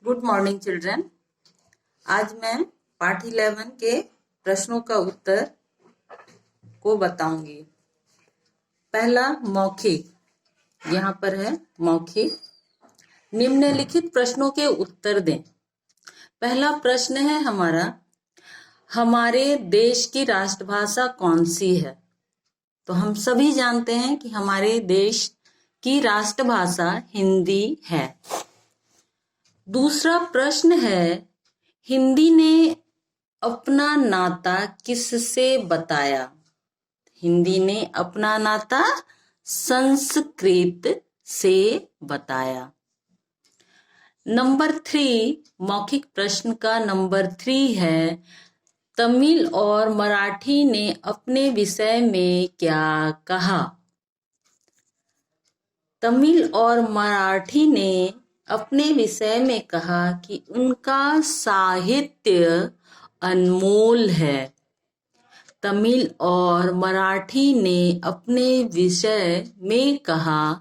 Good morning children. आज मैं पाठ 11 के प्रश्नों का उत्तर को बताऊंगी। पहला मौखिक, यहाँ पर है मौखिक। निम्नलिखित प्रश्नों के उत्तर दें। पहला प्रश्न है हमारा, हमारे देश की राष्ट्रभाषा कौन सी है? तो हम सभी जानते हैं कि हमारे देश की राष्ट्रभाषा हिंदी है। दूसरा प्रश्न है, हिंदी ने अपना नाता किससे बताया? हिंदी ने अपना नाता संस्कृत से बताया। नंबर 3, मौखिक प्रश्न का नंबर 3 है, तमिल और मराठी ने अपने विषय में क्या कहा? तमिल और मराठी ने अपने विषय में कहा कि उनका साहित्य अनमोल है। तमिल और मराठी ने अपने विषय में कहा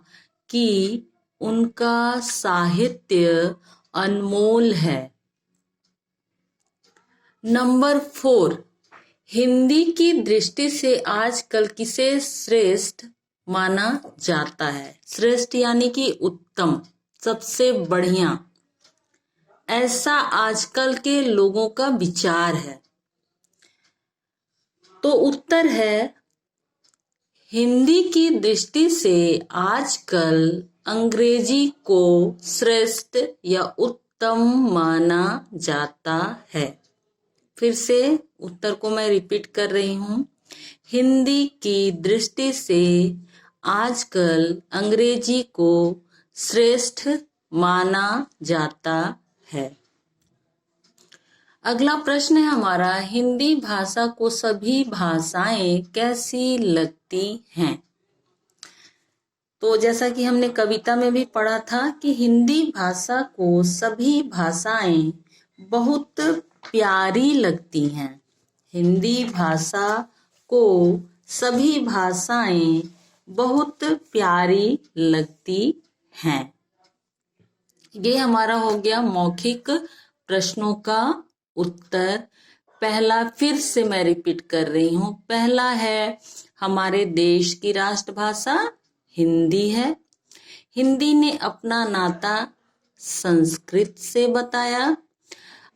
कि उनका साहित्य अनमोल है। नंबर 4, हिंदी की दृष्टि से आजकल किसे श्रेष्ठ माना जाता है? श्रेष्ठ यानी कि उत्तम, सबसे बढ़िया, ऐसा आजकल के लोगों का विचार है। तो उत्तर है, हिंदी की दृष्टि से आजकल अंग्रेजी को श्रेष्ठ या उत्तम माना जाता है। फिर से उत्तर को मैं रिपीट कर रही हूँ। हिंदी की दृष्टि से आजकल अंग्रेजी को श्रेष्ठ माना जाता है। अगला प्रश्न है हमारा, हिंदी भाषा को सभी भाषाएं कैसी लगती हैं? तो जैसा कि हमने कविता में भी पढ़ा था कि हिंदी भाषा को सभी भाषाएं बहुत प्यारी लगती हैं। हिंदी भाषा को सभी भाषाएं बहुत प्यारी लगती हैं। ये हमारा हो गया मौखिक प्रश्नों का उत्तर। पहला फिर से मैं रिपीट कर रही हूँ। पहला है, हमारे देश की राष्ट्रभाषा हिंदी है। हिंदी ने अपना नाता संस्कृत से बताया।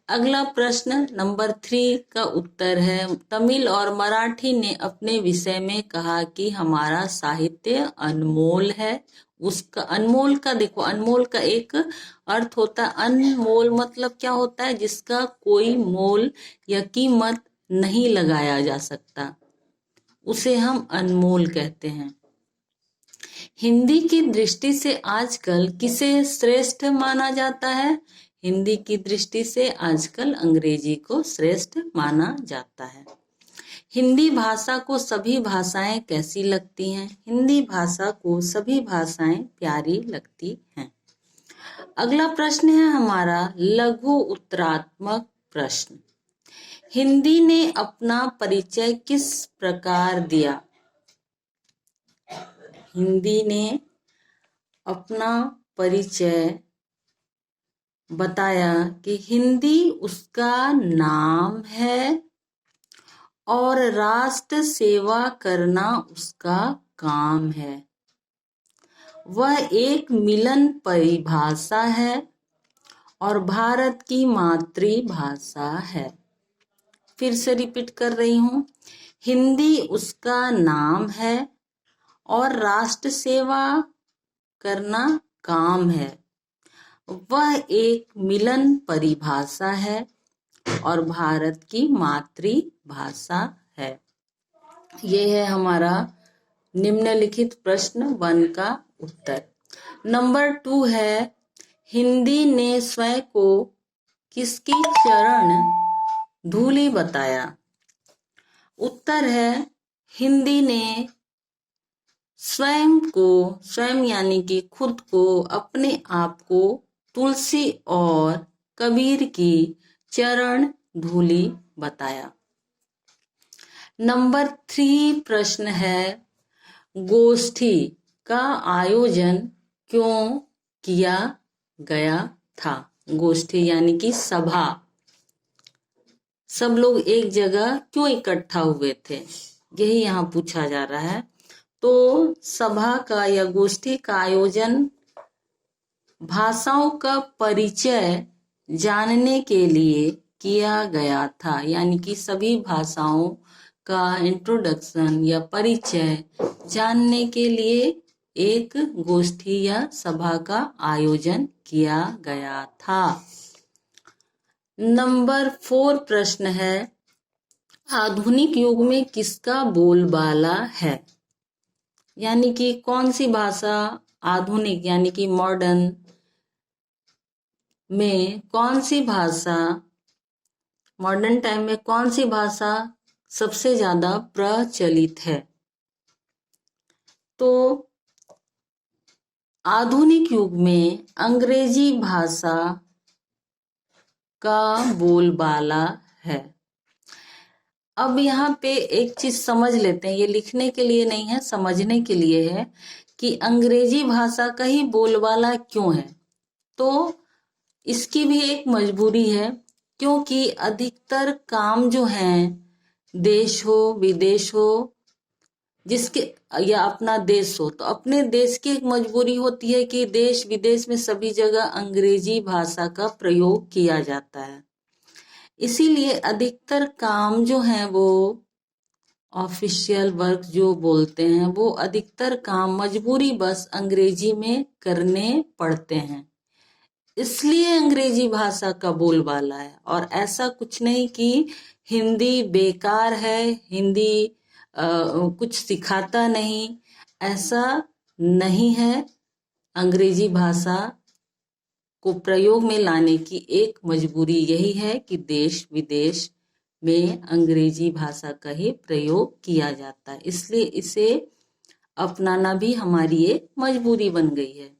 अगला प्रश्न नंबर 3 का उत्तर है, तमिल और मराठी ने अपने विषय में कहा कि हमारा साहित्य अनमोल है। उसका अनमोल का देखो, अनमोल का एक अर्थ होता है, अनमोल मतलब क्या होता है? जिसका कोई मोल या कीमत नहीं लगाया जा सकता, उसे हम अनमोल कहते हैं। हिंदी की दृष्टि से आजकल किसे श्रेष्ठ माना जाता है? हिंदी की दृष्टि से आजकल अंग्रेजी को श्रेष्ठ माना जाता है। हिंदी भाषा को सभी भाषाएं कैसी लगती हैं? हिंदी भाषा को सभी भाषाएं प्यारी लगती हैं। अगला प्रश्न है हमारा लघु उत्तरात्मक प्रश्न। हिंदी ने अपना परिचय किस प्रकार दिया? हिंदी ने अपना परिचय बताया कि हिंदी उसका नाम है और राष्ट्र सेवा करना उसका काम है। वह एक मिलन परिभाषा है और भारत की मातृभाषा है। फिर से रिपीट कर रही हूँ, हिंदी उसका नाम है और राष्ट्र सेवा करना काम है। वह एक मिलन परिभाषा है और भारत की मातृभाषा है। यह है हमारा निम्नलिखित प्रश्न 1 का उत्तर। नंबर 2 है, हिंदी ने स्वयं को किसकी चरण धूलि बताया? उत्तर है, हिंदी ने स्वयं यानी कि खुद को, अपने आप को तुलसी और कबीर की चरण धूलि बताया। नंबर 3 प्रश्न है, गोष्ठी का आयोजन क्यों किया गया था? गोष्ठी यानी कि सभा, सब लोग एक जगह क्यों इकट्ठा हुए थे, यही यहाँ पूछा जा रहा है। तो सभा का या गोष्ठी का आयोजन भाषाओं का परिचय जानने के लिए किया गया था, यानी कि सभी भाषाओं का इंट्रोडक्शन या परिचय जानने के लिए एक गोष्ठी या सभा का आयोजन किया गया था। नंबर 4 प्रश्न है, आधुनिक युग में किसका बोलबाला है, यानी कि कौन सी भाषा आधुनिक यानी कि मॉडर्न में कौन सी भाषा, मॉडर्न टाइम में कौन सी भाषा सबसे ज्यादा प्रचलित है। तो आधुनिक युग में अंग्रेजी भाषा का बोलबाला है। अब यहाँ पे एक चीज समझ लेते हैं, ये लिखने के लिए नहीं है, समझने के लिए है कि अंग्रेजी भाषा का ही बोलबाला क्यों है। तो इसकी भी एक मजबूरी है, क्योंकि अधिकतर काम जो हैं, देश हो विदेश हो, जिसके या अपना देश हो, तो अपने देश की एक मजबूरी होती है कि देश विदेश में सभी जगह अंग्रेजी भाषा का प्रयोग किया जाता है। इसीलिए अधिकतर काम जो हैं वो ऑफिशियल वर्क जो बोलते हैं, वो अधिकतर काम मजबूरी बस अंग्रेजी में करने पड़ते हैं, इसलिए अंग्रेजी भाषा का बोलबाला है। और ऐसा कुछ नहीं कि हिंदी बेकार है, हिंदी कुछ सिखाता नहीं, ऐसा नहीं है। अंग्रेजी भाषा को प्रयोग में लाने की एक मजबूरी यही है कि देश विदेश में अंग्रेजी भाषा का ही प्रयोग किया जाता है, इसलिए इसे अपनाना भी हमारी एक मजबूरी बन गई है।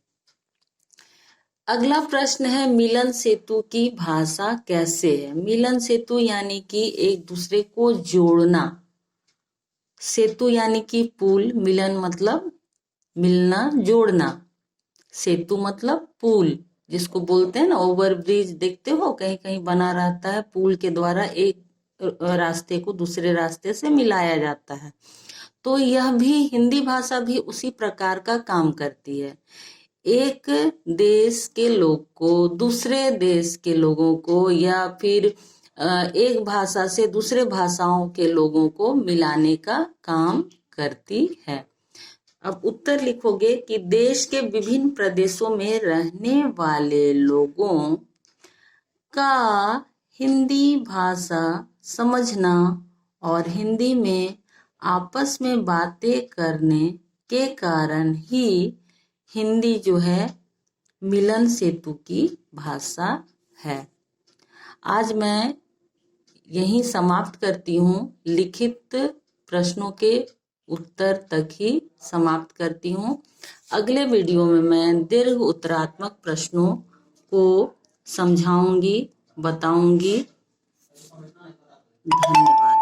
अगला प्रश्न है, मिलन सेतु की भाषा कैसे है। मिलन सेतु यानी कि एक दूसरे को जोड़ना, सेतु यानी कि पुल, मिलन मतलब मिलना जोड़ना, सेतु मतलब पुल, जिसको बोलते हैं ना ओवर ब्रिज, देखते हो कहीं कहीं बना रहता है, पुल के द्वारा एक रास्ते को दूसरे रास्ते से मिलाया जाता है। तो यह भी हिंदी भाषा भी उसी प्रकार का काम करती है, एक देश के लोग को दूसरे देश के लोगों को या फिर एक भाषा से दूसरे भाषाओं के लोगों को मिलाने का काम करती है। अब उत्तर लिखोगे कि देश के विभिन्न प्रदेशों में रहने वाले लोगों का हिंदी भाषा समझना और हिंदी में आपस में बातें करने के कारण ही हिंदी जो है मिलन सेतु की भाषा है। आज मैं यहीं समाप्त करती हूँ, लिखित प्रश्नों के उत्तर तक ही समाप्त करती हूँ। अगले वीडियो में मैं दीर्घ उत्तरात्मक प्रश्नों को समझाऊंगी, बताऊंगी। धन्यवाद।